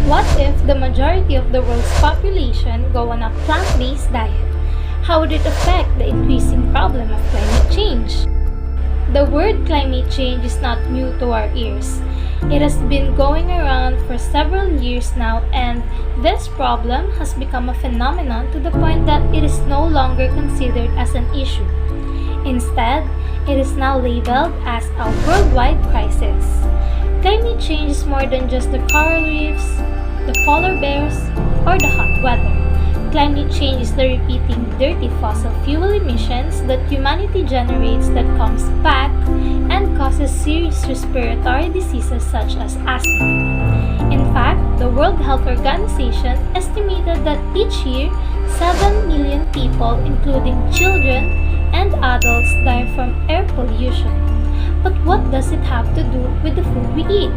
What if the majority of the world's population go on a plant-based diet? How would it affect the increasing problem of climate change? The word climate change is not new to our ears. It has been going around for several years now, and this problem has become a phenomenon to the point that it is no longer considered as an issue. Instead, it is now labeled as a worldwide crisis. Climate change is more than just the coral reefs, the polar bears, or the hot weather. Climate change is the repeating dirty fossil fuel emissions that humanity generates that comes back and causes serious respiratory diseases such as asthma. In fact, the World Health Organization estimated that each year, 7 million people, including children and adults, die from air pollution. But what does it have to do with the food we eat?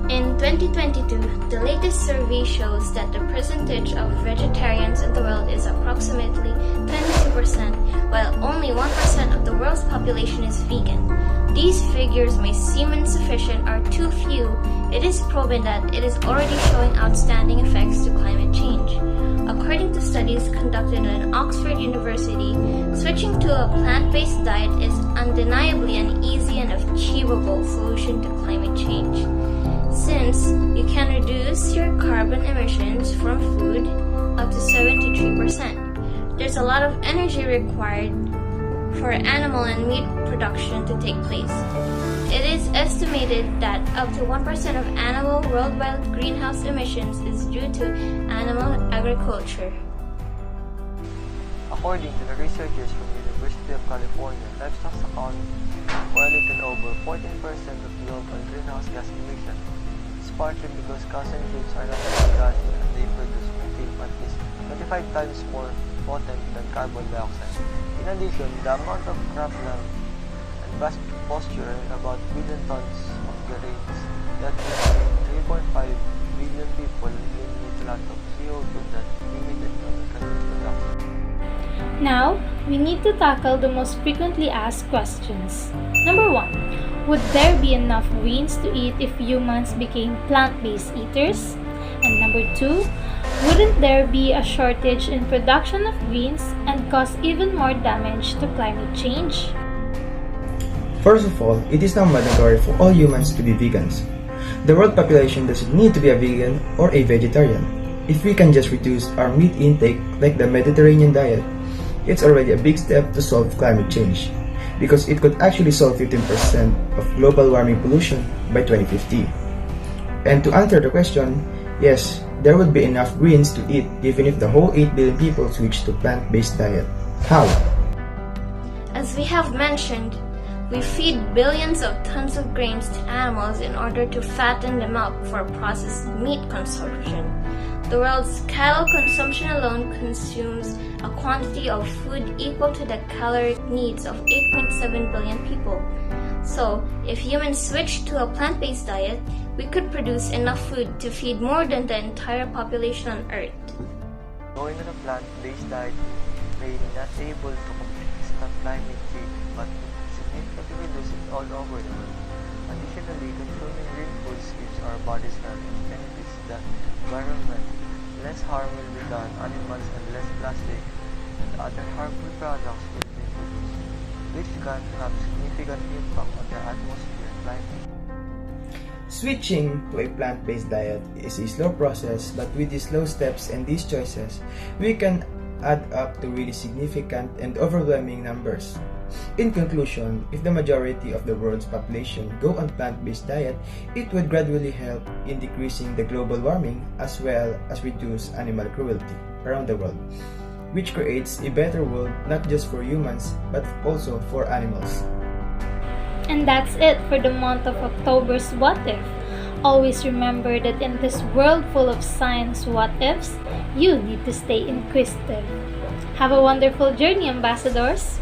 In 2022, the latest survey shows that the percentage of vegetarians in the world is approximately 22%, while only 1% of the world's population is vegan. These figures may seem insufficient or too few. It is proven that it is already showing outstanding effects to climate change. According to studies conducted at Oxford University, switching to a plant-based diet is undeniably an easy and achievable solution to climate change, since you can reduce your carbon emissions from food up to 73%. There's a lot of energy required for animal and meat production to take place. It is estimated that up to 1% of annual worldwide greenhouse emissions is due to animal agriculture. According to the researchers from the University of California, livestock account for a little over 14% of global greenhouse gas emissions. It's partly because cows and sheep are not gassy and they produce methane at least 25 times more potent than carbon dioxide. In addition, the amount of cropland and pasture, about billion tons of grains, that means 3.5 billion people live with a lot of CO2 that emitted from production. Now, we need to tackle the most frequently asked questions. Number 1. Would there be enough greens to eat if humans became plant-based eaters? And number 2, wouldn't there be a shortage in production of greens and cause even more damage to climate change? First of all, it is not mandatory for all humans to be vegans. The world population doesn't need to be a vegan or a vegetarian. If we can just reduce our meat intake like the Mediterranean diet, it's already a big step to solve climate change, because it could actually solve 15% of global warming pollution by 2050. And to answer the question, yes, there would be enough greens to eat even if the whole 8 billion people switch to plant-based diet. How? As we have mentioned, we feed billions of tons of grains to animals in order to fatten them up for processed meat consumption. The world's cattle consumption alone consumes a quantity of food equal to the caloric needs of 8.7 billion people. So, if humans switch to a plant-based diet, we could produce enough food to feed more than the entire population on Earth. Going on a plant-based diet may not be able to completely stop climate change, but significantly reduce it all over the world. Additionally, consuming green foods gives our bodies nutrients benefits the environment. Less harm will be done on animals and less plastic and other harmful products will be produced, which can have significant impact on the atmosphere and climate. Switching to a plant-based diet is a slow process, but with these slow steps and these choices, we can add up to really significant and overwhelming numbers. In conclusion, if the majority of the world's population go on plant-based diet, it would gradually help in decreasing the global warming as well as reduce animal cruelty around the world, which creates a better world not just for humans but also for animals. And that's it for the month of October's What If. Always remember that in this world full of science what ifs, you need to stay inquisitive. Have a wonderful journey, ambassadors!